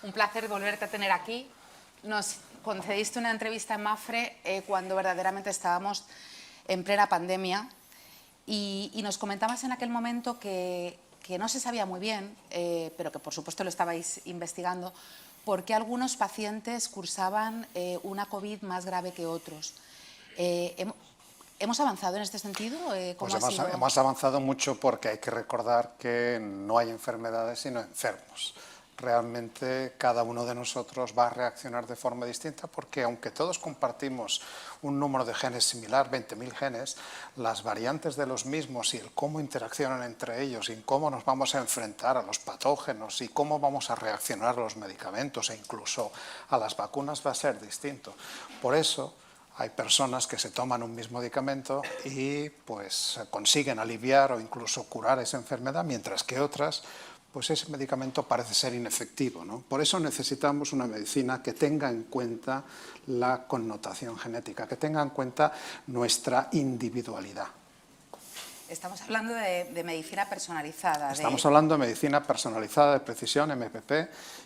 Un placer volverte a tener aquí. Nos concediste una entrevista en Mafre cuando verdaderamente estábamos en plena pandemia y nos comentabas en aquel momento que no se sabía muy bien, pero que por supuesto lo estabais investigando, por qué algunos pacientes cursaban una COVID más grave que otros. ¿Hemos avanzado en este sentido? Pues hemos avanzado mucho porque hay que recordar que no hay enfermedades sino enfermos. Realmente cada uno de nosotros va a reaccionar de forma distinta porque aunque todos compartimos un número de genes similar, 20.000 genes, las variantes de los mismos y el cómo interaccionan entre ellos y cómo nos vamos a enfrentar a los patógenos y cómo vamos a reaccionar a los medicamentos e incluso a las vacunas va a ser distinto. Por eso hay personas que se toman un mismo medicamento y pues consiguen aliviar o incluso curar esa enfermedad, mientras que otras pues ese medicamento parece ser inefectivo, ¿no? Por eso necesitamos una medicina que tenga en cuenta la connotación genética, que tenga en cuenta nuestra individualidad. Estamos hablando de medicina personalizada. Estamos hablando de medicina personalizada, de precisión, MPP,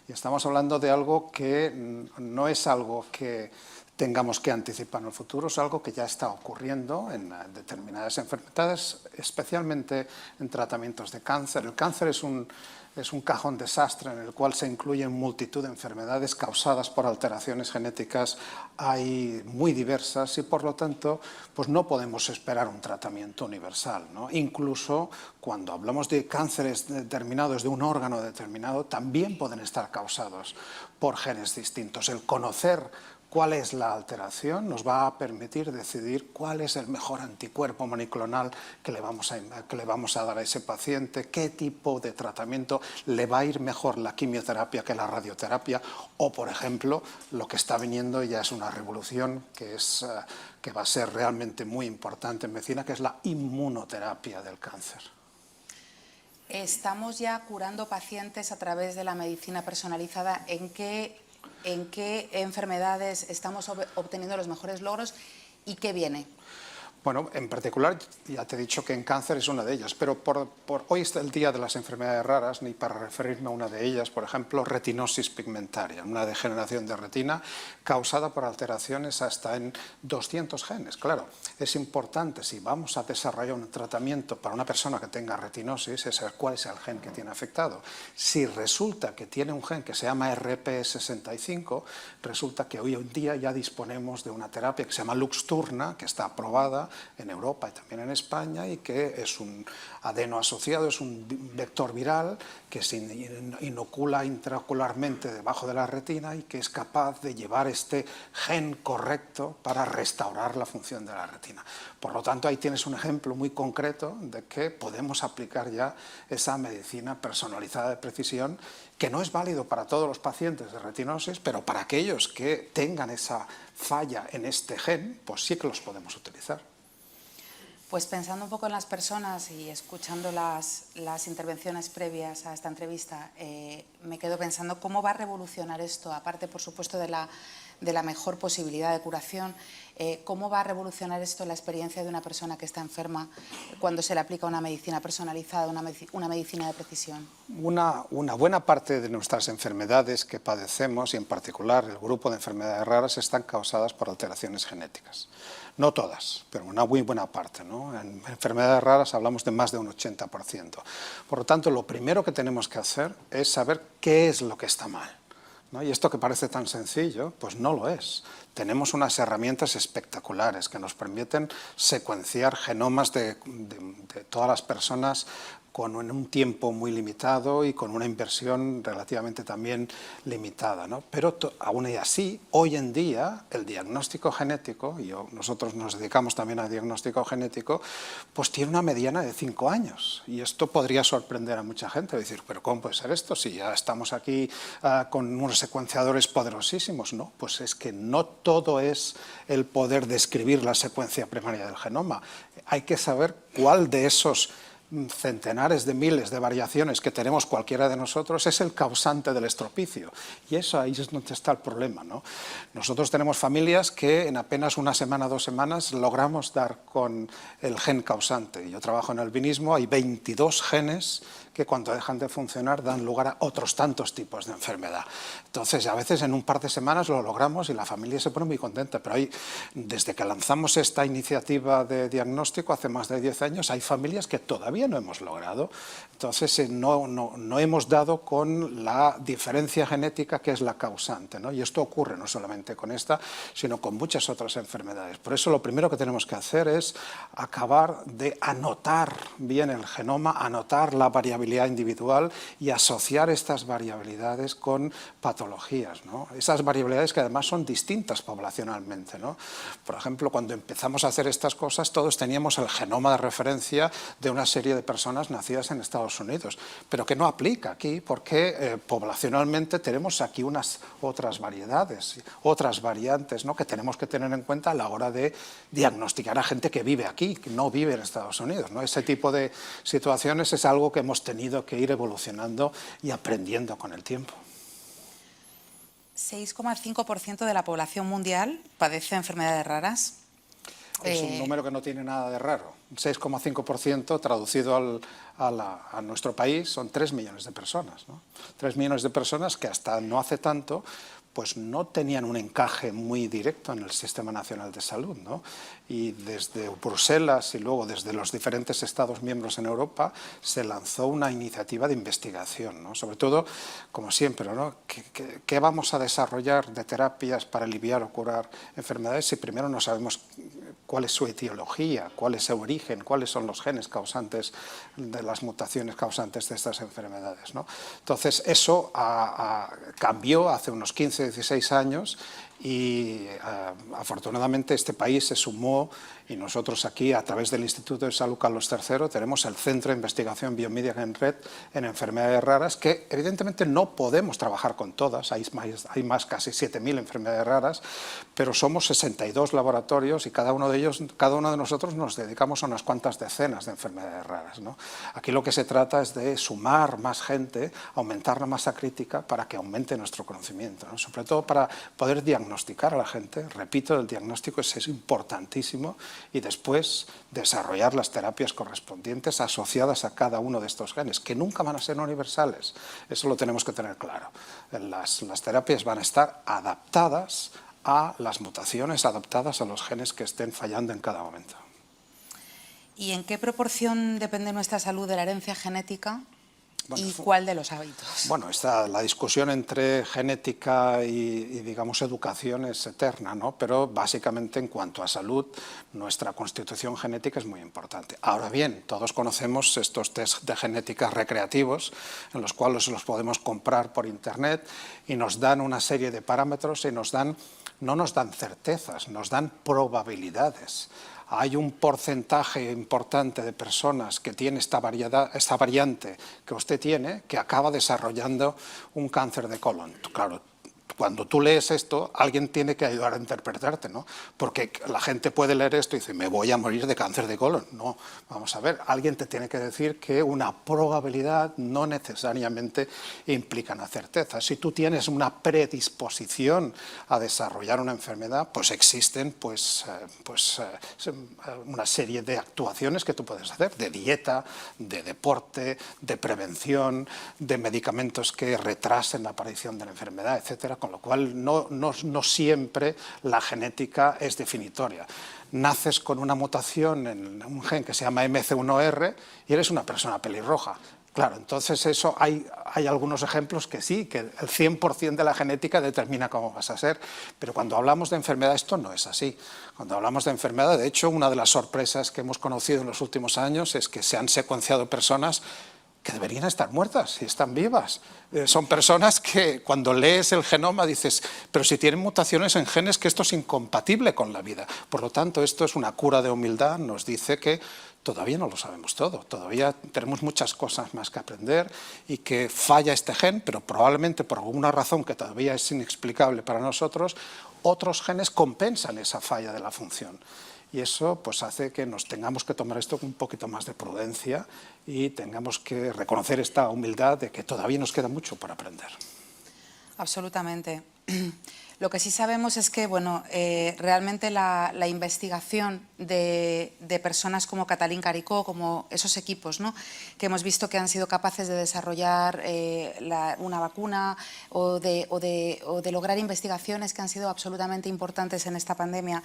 y estamos hablando de algo que no es algo que tengamos que anticipar en el futuro, es algo que ya está ocurriendo en determinadas enfermedades, especialmente en tratamientos de cáncer. El cáncer es un cajón desastre en el cual se incluyen multitud de enfermedades causadas por alteraciones genéticas hay muy diversas y por lo tanto pues no podemos esperar un tratamiento universal, ¿no? Incluso cuando hablamos de cánceres determinados de un órgano determinado también pueden estar causados por genes distintos. El conocer cuál es la alteración nos va a permitir decidir cuál es el mejor anticuerpo monoclonal que le vamos a dar a ese paciente, qué tipo de tratamiento le va a ir mejor la quimioterapia que la radioterapia o, por ejemplo, lo que está viniendo ya es una revolución que va a ser realmente muy importante en medicina, que es la inmunoterapia del cáncer. Estamos ya curando pacientes a través de la medicina personalizada. ¿En qué enfermedades estamos obteniendo los mejores logros y qué viene? Bueno, en particular, ya te he dicho que en cáncer es una de ellas, pero hoy es el día de las enfermedades raras, ni para referirme a una de ellas, por ejemplo, retinosis pigmentaria, una degeneración de retina causada por alteraciones hasta en 200 genes. Claro, es importante, si vamos a desarrollar un tratamiento para una persona que tenga retinosis, es saber cuál es el gen que tiene afectado. Si resulta que tiene un gen que se llama RPE65, resulta que hoy en día ya disponemos de una terapia que se llama Luxturna, que está aprobada en Europa y también en España y que es un adeno asociado, es un vector viral que se inocula intraocularmente debajo de la retina y que es capaz de llevar este gen correcto para restaurar la función de la retina. Por lo tanto, ahí tienes un ejemplo muy concreto de que podemos aplicar ya esa medicina personalizada de precisión, que no es válido para todos los pacientes de retinosis, pero para aquellos que tengan esa falla en este gen, pues sí que los podemos utilizar. Pues pensando un poco en las personas y escuchando las intervenciones previas a esta entrevista, me quedo pensando cómo va a revolucionar esto, aparte por supuesto de la mejor posibilidad de curación, cómo va a revolucionar esto la experiencia de una persona que está enferma cuando se le aplica una medicina personalizada, una medicina de precisión. Una buena parte de nuestras enfermedades que padecemos, y en particular el grupo de enfermedades raras, están causadas por alteraciones genéticas. No todas, pero una muy buena parte, ¿no? En enfermedades raras hablamos de más de un 80%. Por lo tanto, lo primero que tenemos que hacer es saber qué es lo que está mal, ¿no? Y esto que parece tan sencillo, pues no lo es. Tenemos unas herramientas espectaculares que nos permiten secuenciar genomas de todas las personas con un tiempo muy limitado y con una inversión relativamente también limitada, ¿no? Pero aún y así, hoy en día, el diagnóstico genético, y nosotros nos dedicamos también al diagnóstico genético, pues tiene una mediana de 5 años. Y esto podría sorprender a mucha gente, decir, pero ¿cómo puede ser esto si ya estamos aquí con unos secuenciadores poderosísimos? No, pues es que no todo es el poder describir la secuencia primaria del genoma. Hay que saber cuál de esos centenares de miles de variaciones que tenemos cualquiera de nosotros, es el causante del estropicio. Y eso ahí es donde está el problema, ¿no? Nosotros tenemos familias que en apenas una semana, 2 semanas, logramos dar con el gen causante. Yo trabajo en albinismo, hay 22 genes que cuando dejan de funcionar dan lugar a otros tantos tipos de enfermedad. Entonces, a veces en un par de semanas lo logramos y la familia se pone muy contenta, pero desde que lanzamos esta iniciativa de diagnóstico hace más de 10 años, hay familias que todavía no hemos logrado. Entonces, no hemos dado con la diferencia genética que es la causante, ¿no? Y esto ocurre no solamente con esta, sino con muchas otras enfermedades. Por eso lo primero que tenemos que hacer es acabar de anotar bien el genoma, anotar la variabilidad individual y asociar estas variabilidades con patologías, ¿no? Esas variabilidades que además son distintas poblacionalmente, ¿no? Por ejemplo, cuando empezamos a hacer estas cosas, todos teníamos el genoma de referencia de una serie de personas nacidas en Estados Unidos, pero que no aplica aquí porque poblacionalmente tenemos aquí unas otras variedades, otras variantes, ¿no? Que tenemos que tener en cuenta a la hora de diagnosticar a gente que vive aquí, que no vive en Estados Unidos, ¿no? Ese tipo de situaciones es algo que hemos tenido que ir evolucionando y aprendiendo con el tiempo. 6,5% de la población mundial padece enfermedades raras. Es un número que no tiene nada de raro. 6,5% traducido a nuestro país son 3 millones de personas, ¿no? 3 millones de personas que hasta no hace tanto pues no tenían un encaje muy directo en el Sistema Nacional de Salud, ¿no? Y desde Bruselas y luego desde los diferentes Estados miembros en Europa se lanzó una iniciativa de investigación, ¿no? Sobre todo, como siempre, ¿no? ¿Qué vamos a desarrollar de terapias para aliviar o curar enfermedades si primero no sabemos cuál es su etiología, cuál es su origen, cuáles son los genes causantes de las mutaciones causantes de estas enfermedades, ¿no? Entonces, eso cambió hace unos 15, 16 años y afortunadamente este país se sumó y nosotros aquí a través del Instituto de Salud Carlos III tenemos el Centro de Investigación Biomédica en Red en enfermedades raras que evidentemente no podemos trabajar con todas, hay más casi 7.000 enfermedades raras, pero somos 62 laboratorios y cada uno de nosotros nos dedicamos a unas cuantas decenas de enfermedades raras, ¿no? Aquí lo que se trata es de sumar más gente, aumentar la masa crítica para que aumente nuestro conocimiento, ¿no? Sobre todo para poder diagnosticar a la gente. Repito, el diagnóstico es importantísimo y después desarrollar las terapias correspondientes asociadas a cada uno de estos genes, que nunca van a ser universales. Eso lo tenemos que tener claro. Las terapias van a estar adaptadas a las mutaciones, adaptadas a los genes que estén fallando en cada momento. ¿Y en qué proporción depende nuestra salud de la herencia genética? Bueno, ¿Y cuál de los hábitos? Bueno, la discusión entre genética y, digamos, educación es eterna, ¿no? Pero básicamente en cuanto a salud, nuestra constitución genética es muy importante. Ahora bien, todos conocemos estos test de genética recreativos, en los cuales los podemos comprar por internet y nos dan una serie de parámetros y no nos dan certezas, nos dan probabilidades. Hay un porcentaje importante de personas que tiene esta variante que usted tiene, que acaba desarrollando un cáncer de colon. Claro, cuando tú lees esto, alguien tiene que ayudar a interpretarte, ¿no? Porque la gente puede leer esto y dice, me voy a morir de cáncer de colon. No, vamos a ver, alguien te tiene que decir que una probabilidad no necesariamente implica una certeza. Si tú tienes una predisposición a desarrollar una enfermedad, pues existen una serie de actuaciones que tú puedes hacer, de dieta, de deporte, de prevención, de medicamentos que retrasen la aparición de la enfermedad, etcétera. Con lo cual no siempre la genética es definitoria. Naces con una mutación en un gen que se llama MC1R y eres una persona pelirroja. Claro, entonces eso hay algunos ejemplos que sí, que el 100% de la genética determina cómo vas a ser, pero cuando hablamos de enfermedad esto no es así. Cuando hablamos de enfermedad, de hecho, una de las sorpresas que hemos conocido en los últimos años es que se han secuenciado personas que deberían estar muertas y están vivas. Son personas que cuando lees el genoma dices, pero si tienen mutaciones en genes que esto es incompatible con la vida. Por lo tanto, esto es una cura de humildad, nos dice que todavía no lo sabemos todo, todavía tenemos muchas cosas más que aprender y que falla este gen, pero probablemente por alguna razón que todavía es inexplicable para nosotros, otros genes compensan esa falla de la función. y eso pues hace que nos tengamos que tomar esto con un poquito más de prudencia y tengamos que reconocer esta humildad de que todavía nos queda mucho por aprender. Absolutamente. Lo que sí sabemos es que realmente la investigación de personas como Katalin Karikó, como esos equipos, ¿no?, que hemos visto que han sido capaces de desarrollar una vacuna o de lograr investigaciones que han sido absolutamente importantes en esta pandemia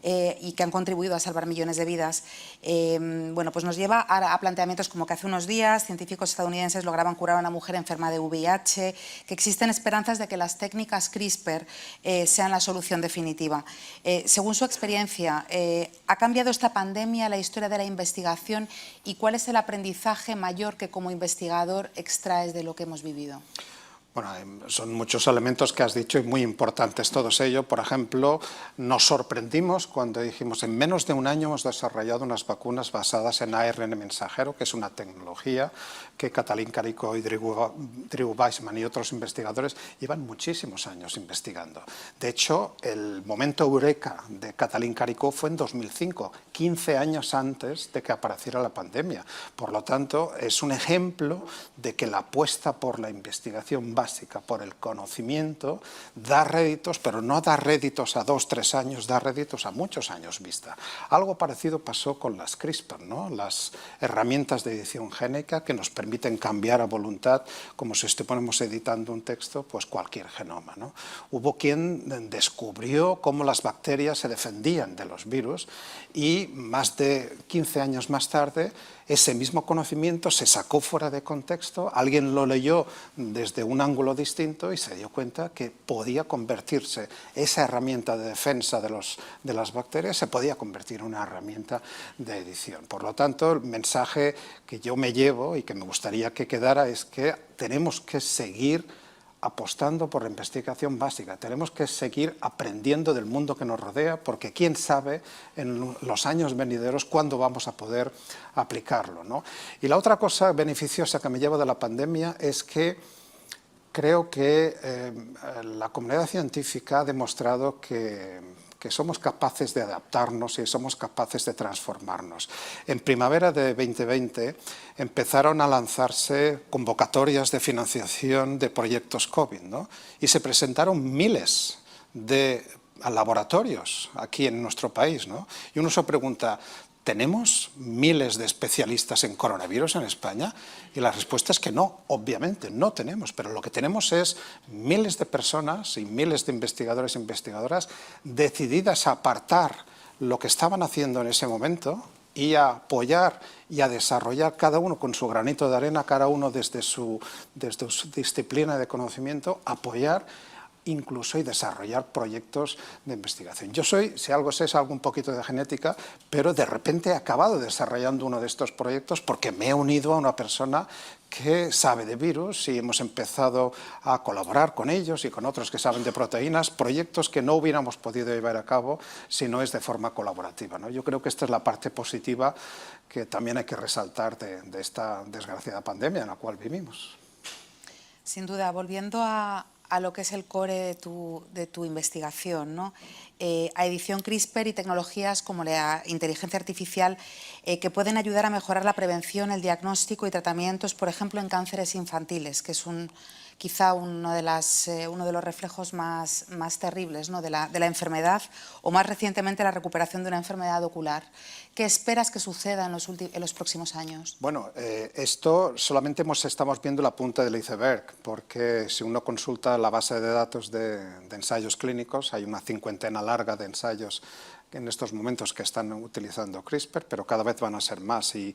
y que han contribuido a salvar millones de vidas, pues nos lleva a planteamientos como que hace unos días científicos estadounidenses lograban curar a una mujer enferma de VIH, que existen esperanzas de que las técnicas CRISPR sean la solución definitiva. Según su experiencia, ¿ha cambiado esta pandemia la historia de la investigación y cuál es el aprendizaje mayor que como investigador extraes de lo que hemos vivido? Bueno, son muchos elementos que has dicho y muy importantes todos ellos. Por ejemplo, nos sorprendimos cuando dijimos en menos de un año hemos desarrollado unas vacunas basadas en ARN mensajero, que es una tecnología que Katalin Karikó y Drew Weissman y otros investigadores llevan muchísimos años investigando. De hecho, el momento eureka de Katalin Karikó fue en 2005, 15 años antes de que apareciera la pandemia. Por lo tanto, es un ejemplo de que la apuesta por la investigación básica, por el conocimiento, da réditos, pero no da réditos a 2 o 3 años, da réditos a muchos años vista. Algo parecido pasó con las CRISPR, ¿no?, las herramientas de edición génica que nos permiten cambiar a voluntad, como si estuviéramos editando un texto, pues cualquier genoma, ¿no? Hubo quien descubrió cómo las bacterias se defendían de los virus y más de 15 años más tarde ese mismo conocimiento se sacó fuera de contexto, alguien lo leyó desde un ángulo distinto y se dio cuenta que podía convertirse esa herramienta de defensa de las bacterias, se podía convertir en una herramienta de edición. Por lo tanto, el mensaje que yo me llevo y que me gustaría que quedara es que tenemos que seguir apostando por la investigación básica. Tenemos que seguir aprendiendo del mundo que nos rodea, porque quién sabe en los años venideros cuándo vamos a poder aplicarlo, ¿no? Y la otra cosa beneficiosa que me llevo de la pandemia es que creo que la comunidad científica ha demostrado que somos capaces de adaptarnos y somos capaces de transformarnos. En primavera de 2020 empezaron a lanzarse convocatorias de financiación de proyectos COVID, ¿no? Y se presentaron miles de laboratorios aquí en nuestro país, ¿no? Y uno se pregunta, ¿tenemos miles de especialistas en coronavirus en España? Y la respuesta es que no, obviamente, no tenemos, pero lo que tenemos es miles de personas y miles de investigadores e investigadoras decididas a apartar lo que estaban haciendo en ese momento y a apoyar y a desarrollar cada uno con su granito de arena, cada uno desde su disciplina de conocimiento, apoyar incluso y desarrollar proyectos de investigación. Yo soy, si algo sé, es algo un poquito de genética, pero de repente he acabado desarrollando uno de estos proyectos porque me he unido a una persona que sabe de virus y hemos empezado a colaborar con ellos y con otros que saben de proteínas, proyectos que no hubiéramos podido llevar a cabo si no es de forma colaborativa, ¿no? Yo creo que esta es la parte positiva que también hay que resaltar de esta desgraciada pandemia en la cual vivimos. Sin duda, volviendo a lo que es el core de tu investigación, ¿no? A edición CRISPR y tecnologías como la inteligencia artificial que pueden ayudar a mejorar la prevención, el diagnóstico y tratamientos, por ejemplo, en cánceres infantiles, que es quizá uno de los reflejos más terribles, ¿no?, de la enfermedad, o más recientemente la recuperación de una enfermedad ocular. ¿Qué esperas que suceda en los próximos años? Bueno, esto solamente estamos viendo la punta del iceberg, porque si uno consulta la base de datos de ensayos clínicos, hay una 50 larga de ensayos en estos momentos que están utilizando CRISPR, pero cada vez van a ser más y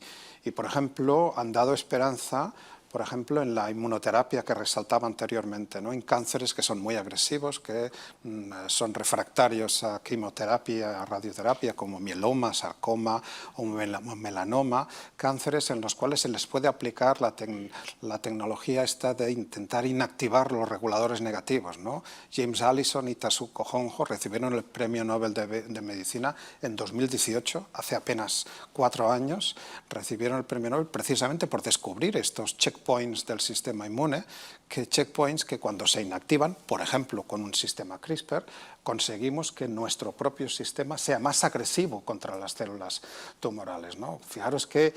por ejemplo, han dado esperanza, por ejemplo, en la inmunoterapia que resaltaba anteriormente, ¿no?, en cánceres que son muy agresivos, que son refractarios a quimioterapia, a radioterapia, como mieloma, sarcoma o melanoma, cánceres en los cuales se les puede aplicar la tecnología esta de intentar inactivar los reguladores negativos, ¿no? James Allison y Tasuku Honjo recibieron el Premio Nobel de Medicina en 2018, hace apenas 4 años, recibieron el Premio Nobel precisamente por descubrir estos checkpoints checkpoints del sistema inmune, checkpoints que cuando se inactivan, por ejemplo, con un sistema CRISPR, conseguimos que nuestro propio sistema sea más agresivo contra las células tumorales, ¿no? Fijaros qué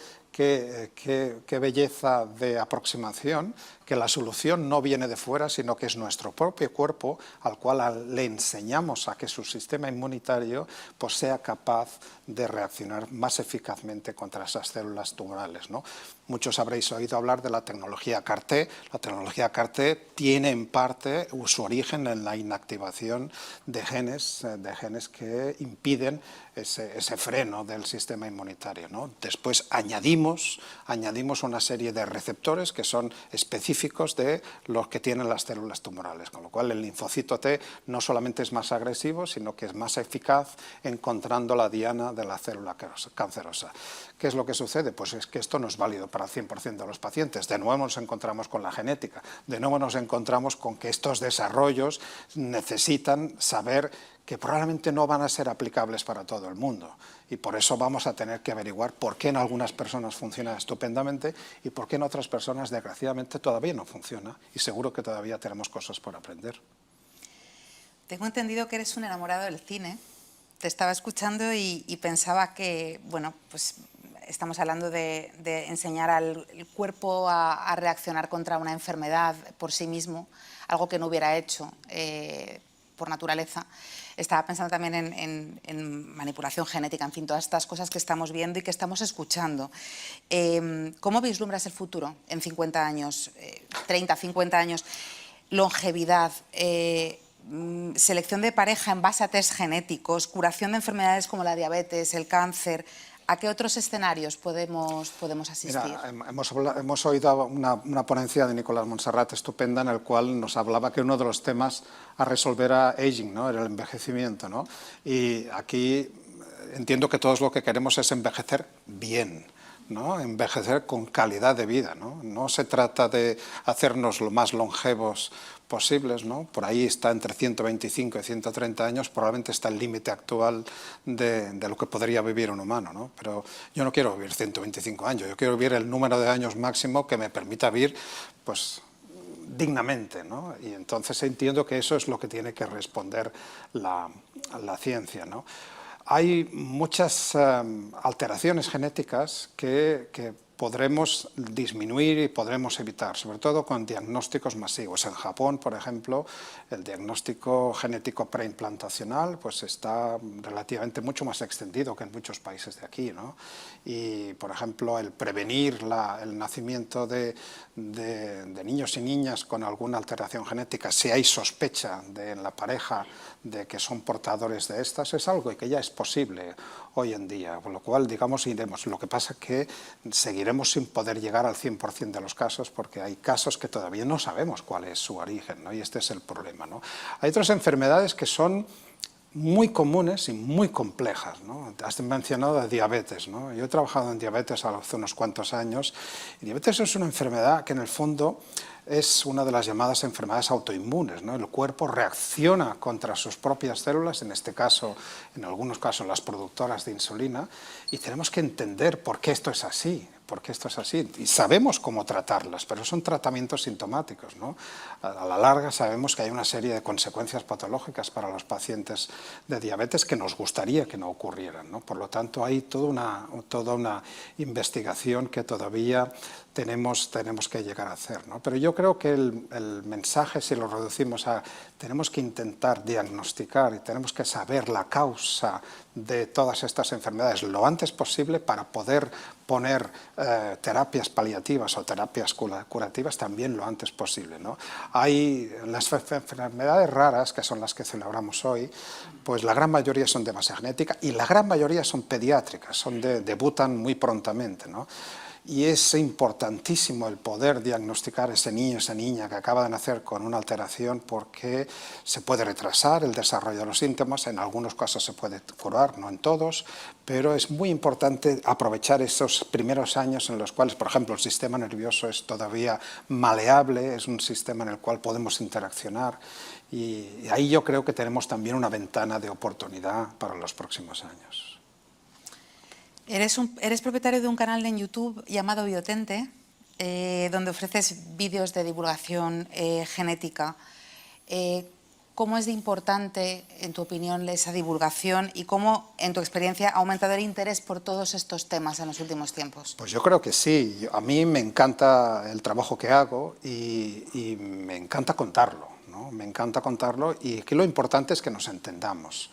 belleza de aproximación, que la solución no viene de fuera, sino que es nuestro propio cuerpo al cual le enseñamos a que su sistema inmunitario pues, sea capaz de reaccionar más eficazmente contra esas células tumorales, ¿no? Muchos habréis oído hablar de la tecnología CAR-T. La tecnología CAR-T tiene en parte su origen en la inactivación de genes que impiden ese freno del sistema inmunitario, ¿no? Después añadimos una serie de receptores que son específicos de los que tienen las células tumorales, con lo cual el linfocito T no solamente es más agresivo, sino que es más eficaz encontrando la diana de la célula cancerosa. ¿Qué es lo que sucede? Pues es que esto no es válido para el 100% de los pacientes. De nuevo nos encontramos con la genética, de nuevo nos encontramos con que estos desarrollos necesitan saber que probablemente no van a ser aplicables para todo el mundo. Y por eso vamos a tener que averiguar por qué en algunas personas funciona estupendamente y por qué en otras personas, desgraciadamente, todavía no funciona. Y seguro que todavía tenemos cosas por aprender. Tengo entendido que eres un enamorado del cine. Te estaba escuchando y pensaba que, bueno, pues estamos hablando de enseñar al cuerpo a reaccionar contra una enfermedad por sí mismo, algo que no hubiera hecho por naturaleza. Estaba pensando también en manipulación genética, en fin, todas estas cosas que estamos viendo y que estamos escuchando. ¿Cómo vislumbras el futuro en 50 años, 30, 50 años? Longevidad, selección de pareja en base a test genéticos, curación de enfermedades como la diabetes, el cáncer. ¿A qué otros escenarios podemos asistir? Mira, hemos oído una ponencia de Nicolás Montserrat estupenda en el cual nos hablaba que uno de los temas a resolver era aging, ¿no? Era el envejecimiento, ¿no? Y aquí entiendo que todos lo que queremos es envejecer bien, ¿no? Envejecer con calidad de vida, ¿no? No se trata de hacernos lo más longevos posibles, ¿no? Por ahí está entre 125 y 130 años, probablemente está el límite actual de lo que podría vivir un humano, ¿no? Pero yo no quiero vivir 125 años, yo quiero vivir el número de años máximo que me permita vivir, pues, dignamente, ¿no? Y entonces entiendo que eso es lo que tiene que responder la ciencia, ¿no? Hay muchas alteraciones genéticas que podremos disminuir y podremos evitar, sobre todo con diagnósticos masivos. En Japón, por ejemplo, el diagnóstico genético preimplantacional pues está relativamente mucho más extendido que en muchos países de aquí, ¿no? Y, por ejemplo, el prevenir el nacimiento de niños y niñas con alguna alteración genética, si hay sospecha en la pareja de que son portadores de estas, es algo que ya es posible hoy en día, con lo cual, digamos, iremos. Lo que pasa es que seguiremos sin poder llegar al 100% de los casos, porque hay casos que todavía no sabemos cuál es su origen, ¿no? Y este es el problema, ¿no? Hay otras enfermedades que son muy comunes y muy complejas, ¿no? Has mencionado la diabetes, ¿no? Yo he trabajado en diabetes hace unos cuantos años, y diabetes es una enfermedad que en el fondo es una de las llamadas enfermedades autoinmunes, ¿no? El cuerpo reacciona contra sus propias células, en este caso, en algunos casos, las productoras de insulina, y tenemos que entender por qué esto es así. Porque esto es así, y sabemos cómo tratarlas, pero son tratamientos sintomáticos, ¿no? A la larga sabemos que hay una serie de consecuencias patológicas para los pacientes de diabetes que nos gustaría que no ocurrieran, ¿no? Por lo tanto, hay toda una investigación que todavía tenemos que llegar a hacer, ¿no? Pero yo creo que el mensaje, si lo reducimos a tenemos que intentar diagnosticar y tenemos que saber la causa de todas estas enfermedades lo antes posible para poder poner terapias paliativas o terapias curativas también lo antes posible, ¿no? Hay las enfermedades raras, que son las que celebramos hoy, pues la gran mayoría son de base genética y la gran mayoría son pediátricas, debutan muy prontamente, ¿no? Y es importantísimo el poder diagnosticar ese niño, esa niña que acaba de nacer con una alteración, porque se puede retrasar el desarrollo de los síntomas, en algunos casos se puede curar, no en todos, pero es muy importante aprovechar esos primeros años en los cuales, por ejemplo, el sistema nervioso es todavía maleable, es un sistema en el cual podemos interaccionar, y ahí yo creo que tenemos también una ventana de oportunidad para los próximos años. Eres propietario de un canal en YouTube llamado Biotente, donde ofreces vídeos de divulgación genética. ¿Cómo es de importante, en tu opinión, esa divulgación y cómo, en tu experiencia, ha aumentado el interés por todos estos temas en los últimos tiempos? Pues yo creo que sí. A mí me encanta el trabajo que hago y me encanta contarlo, ¿no? Me encanta contarlo y aquí lo importante es que nos entendamos.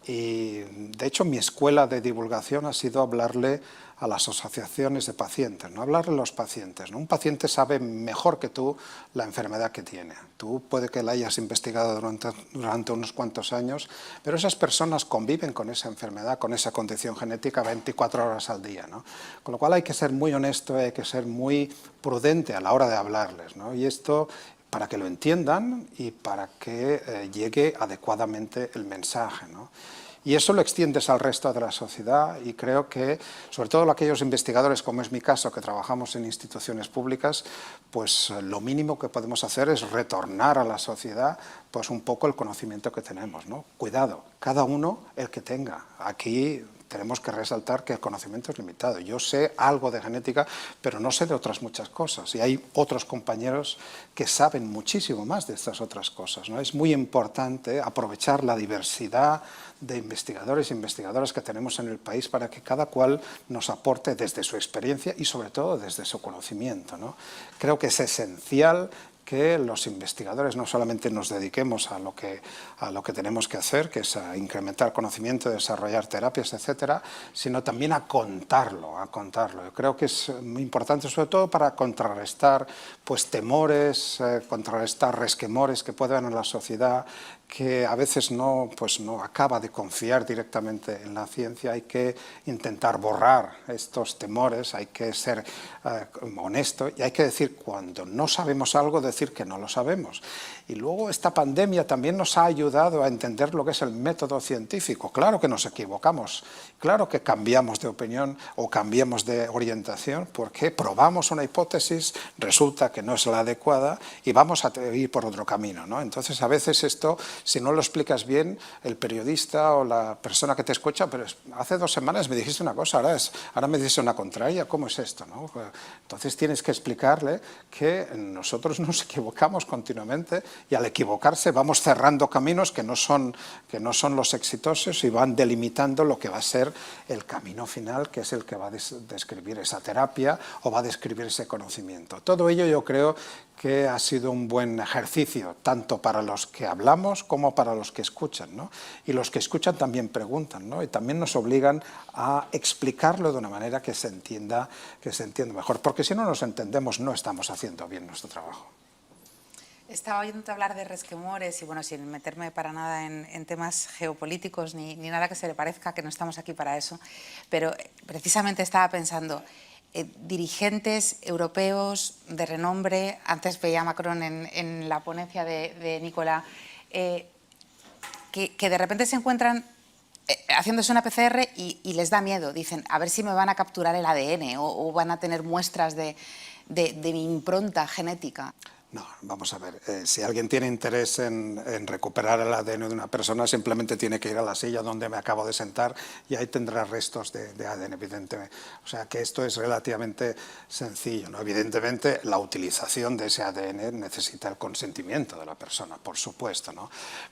Y de hecho mi escuela de divulgación ha sido hablarle a las asociaciones de pacientes, no hablarle a los pacientes, ¿no? Un paciente sabe mejor que tú la enfermedad que tiene. Tú puede que la hayas investigado durante unos cuantos años, pero esas personas conviven con esa enfermedad, con esa condición genética 24 horas al día, ¿no? Con lo cual hay que ser muy honesto, hay que ser muy prudente a la hora de hablarles, ¿no? Y esto para que lo entiendan y para que llegue adecuadamente el mensaje, ¿no? Y eso lo extiendes al resto de la sociedad y creo que, sobre todo aquellos investigadores, como es mi caso, que trabajamos en instituciones públicas, pues lo mínimo que podemos hacer es retornar a la sociedad pues un poco el conocimiento que tenemos, ¿no? Cuidado, cada uno el que tenga. Aquí tenemos que resaltar que el conocimiento es limitado. Yo sé algo de genética, pero no sé de otras muchas cosas. Y hay otros compañeros que saben muchísimo más de estas otras cosas, ¿no? Es muy importante aprovechar la diversidad de investigadores e investigadoras que tenemos en el país para que cada cual nos aporte desde su experiencia y sobre todo desde su conocimiento, ¿no? Creo que es esencial que los investigadores no solamente nos dediquemos a lo que tenemos que hacer, que es a incrementar conocimiento, desarrollar terapias, etcétera, sino también a contarlo, a contarlo. Yo creo que es muy importante, sobre todo para contrarrestar pues, temores, contrarrestar resquemores que puede haber en la sociedad, que a veces no acaba de confiar directamente en la ciencia. Hay que intentar borrar estos temores, hay que ser honesto y hay que decir cuando no sabemos algo, decir que no lo sabemos. Y luego esta pandemia también nos ha ayudado a entender lo que es el método científico. Claro que nos equivocamos, claro que cambiamos de opinión o cambiamos de orientación porque probamos una hipótesis, resulta que no es la adecuada y vamos a ir por otro camino, ¿no? Entonces a veces esto, si no lo explicas bien, el periodista o la persona que te escucha, pero hace 2 semanas me dijiste una cosa, ahora me dices una contraria, ¿cómo es esto, no? Entonces tienes que explicarle que nosotros nos equivocamos continuamente y al equivocarse vamos cerrando caminos que no son los exitosos y van delimitando lo que va a ser el camino final, que es el que va a describir esa terapia o va a describir ese conocimiento. Todo ello yo creo que ha sido un buen ejercicio, tanto para los que hablamos como para los que escuchan, ¿no? Y los que escuchan también preguntan, ¿no? Y también nos obligan a explicarlo de una manera que se entienda mejor, porque si no nos entendemos no estamos haciendo bien nuestro trabajo. Estaba oyéndote hablar de resquemores y, bueno, sin meterme para nada en temas geopolíticos ni nada que se le parezca, que no estamos aquí para eso, pero precisamente estaba pensando, dirigentes europeos de renombre, antes veía a Macron en la ponencia de Nicolas, que de repente se encuentran haciéndose una PCR y les da miedo, dicen, a ver si me van a capturar el ADN o van a tener muestras de mi impronta genética. No, vamos a ver, si alguien tiene interés en recuperar el ADN de una persona, simplemente tiene que ir a la silla donde me acabo de sentar y ahí tendrá restos de ADN, evidentemente. O sea que esto es relativamente sencillo, ¿no? Evidentemente la utilización de ese ADN necesita el consentimiento de la persona, por supuesto, ¿no?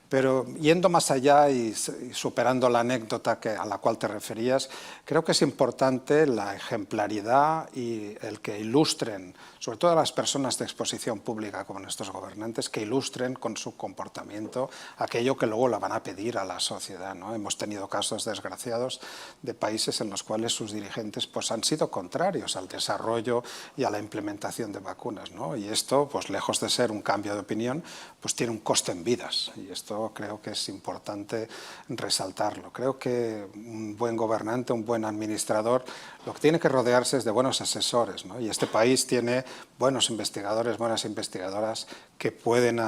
Pero yendo más allá y superando la anécdota a la cual te referías, creo que es importante la ejemplaridad y el que ilustren, sobre todo a las personas de exposición pública como nuestros gobernantes, que ilustren con su comportamiento aquello que luego la van a pedir a la sociedad, ¿no? Hemos tenido casos desgraciados de países en los cuales sus dirigentes pues, han sido contrarios al desarrollo y a la implementación de vacunas, ¿no? Y esto, pues lejos de ser un cambio de opinión, pues tiene un coste en vidas y esto creo que es importante resaltarlo. Creo que un buen gobernante, un buen administrador, lo que tiene que rodearse es de buenos asesores, ¿no? Y este país tiene buenos investigadores, buenas investigadoras que pueden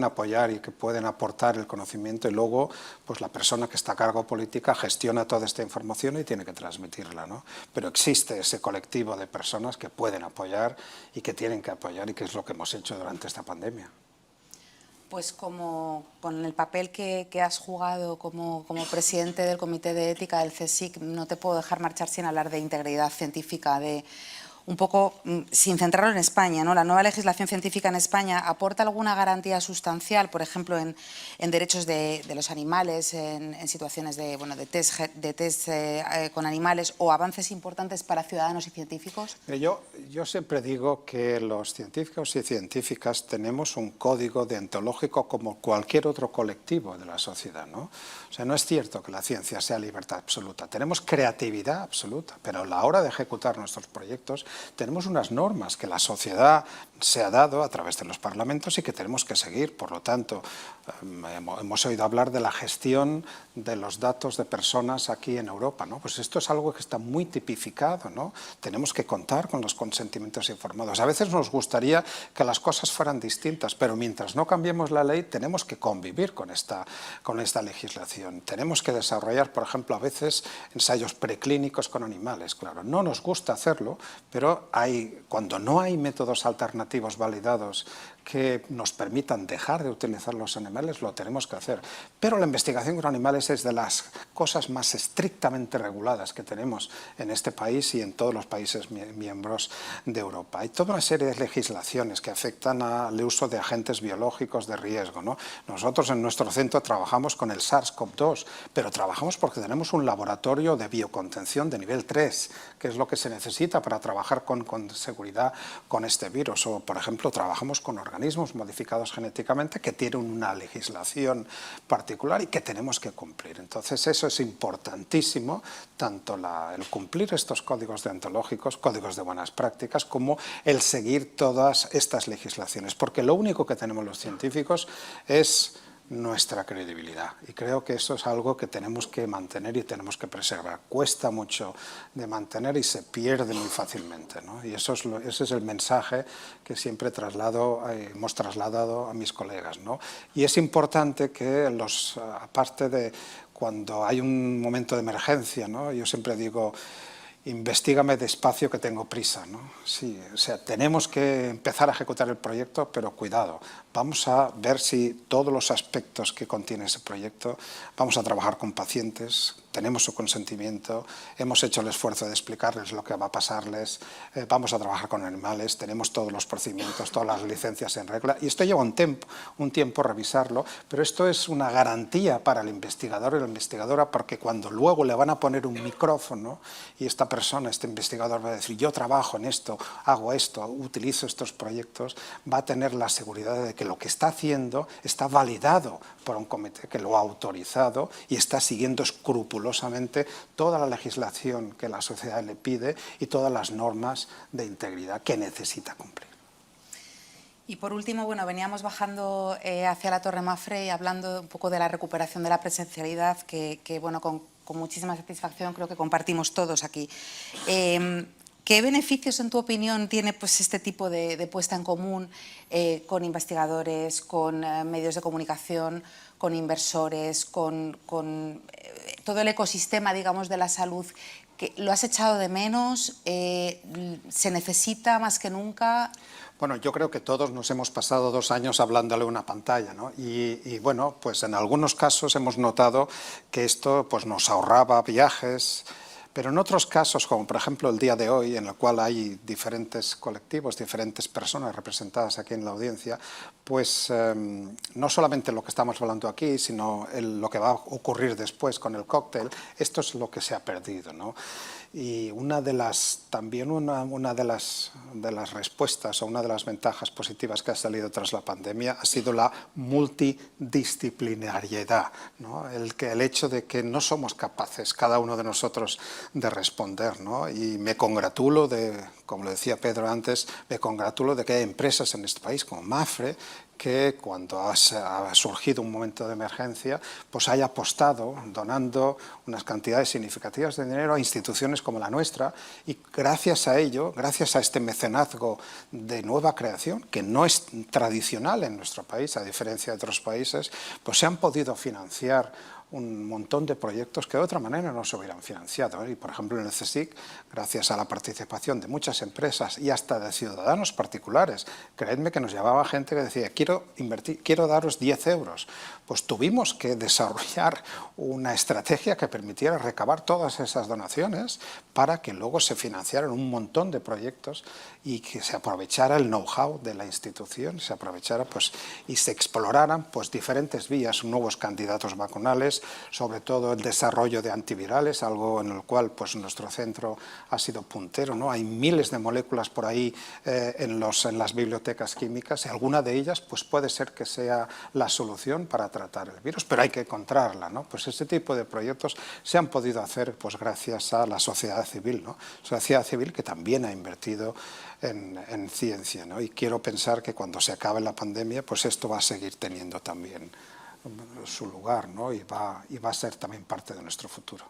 apoyar y que pueden aportar el conocimiento y luego pues la persona que está a cargo política gestiona toda esta información y tiene que transmitirla, ¿no? Pero existe ese colectivo de personas que pueden apoyar y que tienen que apoyar y que es lo que hemos hecho durante esta pandemia. Pues como con el papel que has jugado como presidente del Comité de Ética del CSIC, no te puedo dejar marchar sin hablar de integridad científica, de un poco, sin centrarlo en España, ¿no? La nueva legislación científica en España aporta alguna garantía sustancial, por ejemplo, en derechos de los animales, en situaciones de, bueno, de test con animales, o avances importantes para ciudadanos y científicos. Yo siempre digo que los científicos y científicas tenemos un código deontológico como cualquier otro colectivo de la sociedad, ¿no? O sea, no es cierto que la ciencia sea libertad absoluta. Tenemos creatividad absoluta, pero a la hora de ejecutar nuestros proyectos tenemos unas normas que la sociedad se ha dado a través de los parlamentos y que tenemos que seguir. Por lo tanto, hemos oído hablar de la gestión de los datos de personas aquí en Europa, ¿no? Pues esto es algo que está muy tipificado, ¿no? Tenemos que contar con los consentimientos informados. A veces nos gustaría que las cosas fueran distintas, pero mientras no cambiemos la ley tenemos que convivir con esta legislación. Tenemos que desarrollar, por ejemplo, a veces ensayos preclínicos con animales. Claro, no nos gusta hacerlo, pero cuando no hay métodos alternativos validados que nos permitan dejar de utilizar los animales, lo tenemos que hacer. Pero la investigación con animales es de las cosas más estrictamente reguladas que tenemos en este país y en todos los países miembros de Europa. Hay toda una serie de legislaciones que afectan al uso de agentes biológicos de riesgo, ¿no? Nosotros en nuestro centro trabajamos con el SARS-CoV-2, pero trabajamos porque tenemos un laboratorio de biocontención de nivel 3, que es lo que se necesita para trabajar con seguridad con este virus. O, por ejemplo, trabajamos con organismos modificados genéticamente que tienen una legislación particular y que tenemos que cumplir. Entonces eso es importantísimo, tanto el cumplir estos códigos deontológicos, códigos de buenas prácticas, como el seguir todas estas legislaciones, porque lo único que tenemos los científicos es nuestra credibilidad, y creo que eso es algo que tenemos que mantener y tenemos que preservar. Cuesta mucho de mantener y se pierde muy fácilmente, ¿no? Y ese es el mensaje que siempre hemos trasladado a mis colegas, ¿no? Y es importante que aparte de cuando hay un momento de emergencia, ¿no? Yo siempre digo: investígame despacio que tengo prisa, ¿no? Sí, o sea, tenemos que empezar a ejecutar el proyecto, pero cuidado, vamos a ver si todos los aspectos que contiene ese proyecto, vamos a trabajar con pacientes, tenemos su consentimiento, hemos hecho el esfuerzo de explicarles lo que va a pasarles, vamos a trabajar con animales, tenemos todos los procedimientos, todas las licencias en regla, y esto lleva un tiempo revisarlo, pero esto es una garantía para el investigador y la investigadora, porque cuando luego le van a poner un micrófono y este investigador va a decir: yo trabajo en esto, hago esto, utilizo estos proyectos, va a tener la seguridad de que lo que está haciendo está validado por un comité que lo ha autorizado y está siguiendo escrupulosamente toda la legislación que la sociedad le pide y todas las normas de integridad que necesita cumplir. Y por último, bueno, veníamos bajando hacia la Torre Mafre y hablando un poco de la recuperación de la presencialidad, que bueno, con muchísima satisfacción creo que compartimos todos aquí. ¿Qué beneficios, en tu opinión, tiene pues este tipo de puesta en común con investigadores, con medios de comunicación, con inversores, con todo el ecosistema, digamos, de la salud? ¿Que lo has echado de menos? ¿Se necesita más que nunca? Bueno, yo creo que todos nos hemos pasado 2 años hablándole a una pantalla, ¿no? Y bueno, pues en algunos casos hemos notado que esto pues nos ahorraba viajes, pero en otros casos, como por ejemplo el día de hoy, en el cual hay diferentes colectivos, diferentes personas representadas aquí en la audiencia, pues no solamente lo que estamos hablando aquí, sino lo que va a ocurrir después con el cóctel, esto es lo que se ha perdido, ¿no? Y una de las respuestas o una de las ventajas positivas que ha salido tras la pandemia ha sido la multidisciplinariedad, ¿no? El hecho de que no somos capaces, cada uno de nosotros, de responder, ¿no? Y me congratulo como lo decía Pedro antes, me congratulo de que hay empresas en este país como Mafre que cuando ha surgido un momento de emergencia, pues haya apostado donando unas cantidades significativas de dinero a instituciones como la nuestra, y gracias a ello, gracias a este mecenazgo de nueva creación, que no es tradicional en nuestro país, a diferencia de otros países, pues se han podido financiar un montón de proyectos que de otra manera no se hubieran financiado, ¿eh? Y por ejemplo en el CSIC, gracias a la participación de muchas empresas y hasta de ciudadanos particulares, creedme que nos llamaba gente que decía: quiero invertir, quiero daros 10 euros pues tuvimos que desarrollar una estrategia que permitiera recabar todas esas donaciones para que luego se financiaran un montón de proyectos y que se aprovechara el know-how de la institución, se aprovechara pues, y se exploraran pues, diferentes vías, nuevos candidatos vacunales, sobre todo el desarrollo de antivirales, algo en el cual pues, nuestro centro ha sido puntero, ¿no? Hay miles de moléculas por ahí en las bibliotecas químicas y alguna de ellas pues, puede ser que sea la solución para tratar el virus, pero hay que encontrarla, ¿no? Pues ese tipo de proyectos se han podido hacer pues, gracias a la sociedad civil, ¿no? Sociedad civil que también ha invertido en ciencia, ¿no? Y quiero pensar que cuando se acabe la pandemia, pues esto va a seguir teniendo también su lugar, ¿no? y va a ser también parte de nuestro futuro.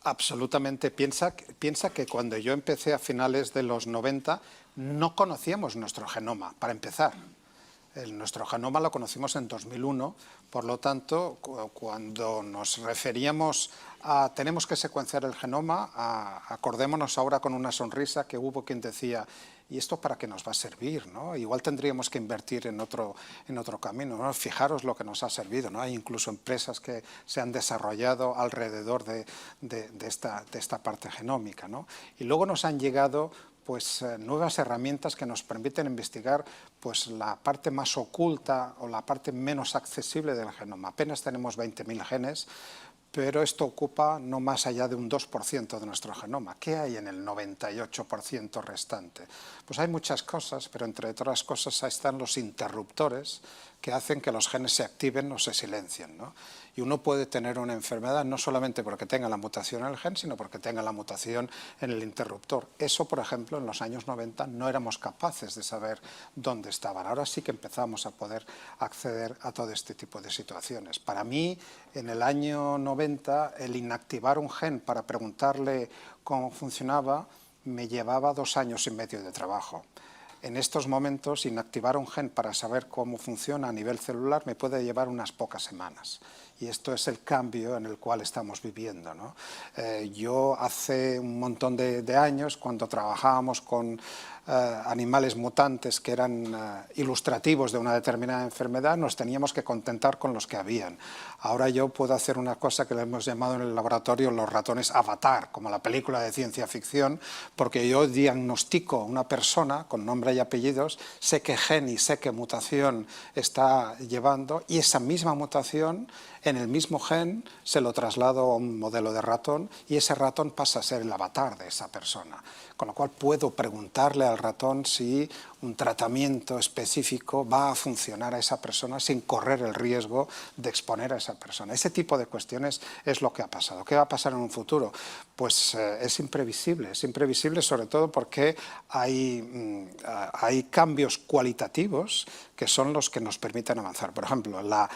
Absolutamente. Piensa que cuando yo empecé a finales de los 90 no conocíamos nuestro genoma, para empezar. Nuestro genoma lo conocimos en 2001, por lo tanto, cuando nos referíamos a tenemos que secuenciar el genoma, acordémonos ahora con una sonrisa que hubo quien decía, ¿y esto para qué nos va a servir? ¿No? Igual tendríamos que invertir en otro camino, ¿no? Fijaros lo que nos ha servido, ¿no? Hay incluso empresas que se han desarrollado alrededor de esta parte genómica, ¿no? Y luego nos han llegado pues, nuevas herramientas que nos permiten investigar pues, la parte más oculta o la parte menos accesible del genoma. Apenas tenemos 20.000 genes, pero esto ocupa no más allá de un 2% de nuestro genoma. ¿Qué hay en el 98% restante? Pues hay muchas cosas, pero entre otras cosas ahí están los interruptores que hacen que los genes se activen o se silencien, ¿no? Y uno puede tener una enfermedad no solamente porque tenga la mutación en el gen, sino porque tenga la mutación en el interruptor. Eso, por ejemplo, en los años 90 no éramos capaces de saber dónde estaban. Ahora sí que empezamos a poder acceder a todo este tipo de situaciones. Para mí, en el año 90, el inactivar un gen para preguntarle cómo funcionaba me llevaba 2 años y medio de trabajo. En estos momentos, inactivar un gen para saber cómo funciona a nivel celular me puede llevar unas pocas semanas. Y esto es el cambio en el cual estamos viviendo, ¿no? Yo hace un montón de años, cuando trabajábamos con animales mutantes que eran ilustrativos de una determinada enfermedad, nos teníamos que contentar con los que habían. Ahora yo puedo hacer una cosa que le hemos llamado en el laboratorio los ratones avatar, como la película de ciencia ficción, porque yo diagnostico a una persona con nombre y apellidos, sé qué gen y sé qué mutación está llevando, y esa misma mutación en el mismo gen se lo traslado a un modelo de ratón y ese ratón pasa a ser el avatar de esa persona. Con lo cual puedo preguntarle al ratón si un tratamiento específico va a funcionar a esa persona sin correr el riesgo de exponer a esa persona. Ese tipo de cuestiones es lo que ha pasado. ¿Qué va a pasar en un futuro? Pues es imprevisible sobre todo porque hay cambios cualitativos que son los que nos permiten avanzar. Por ejemplo, la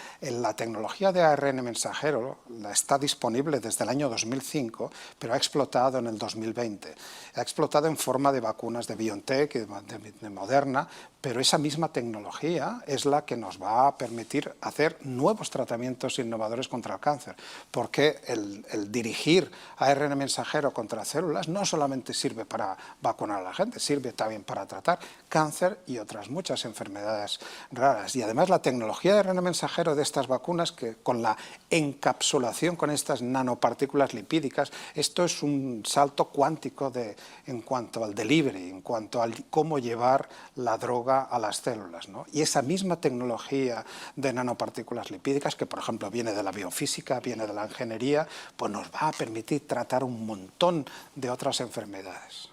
tecnología de ARN mensajero está disponible desde el año 2005, pero ha explotado en el 2020. Ha explotado en forma de vacunas de BioNTech, de Moderna, pero esa misma tecnología es la que nos va a permitir hacer nuevos tratamientos innovadores contra el cáncer, porque el dirigir ARN mensajero contra células no solamente sirve para vacunar a la gente, sirve también para tratar cáncer y otras muchas enfermedades raras. Y además la tecnología de ARN mensajero de estas vacunas, que con la encapsulación con estas nanopartículas lipídicas, esto es un salto cuántico en cuanto al delivery, en cuanto a cómo llevar la droga a las células, ¿no? Y esa misma tecnología de nanopartículas lipídicas, que por ejemplo viene de la biofísica, viene de la ingeniería, pues nos va a permitir tratar un montón de otras enfermedades.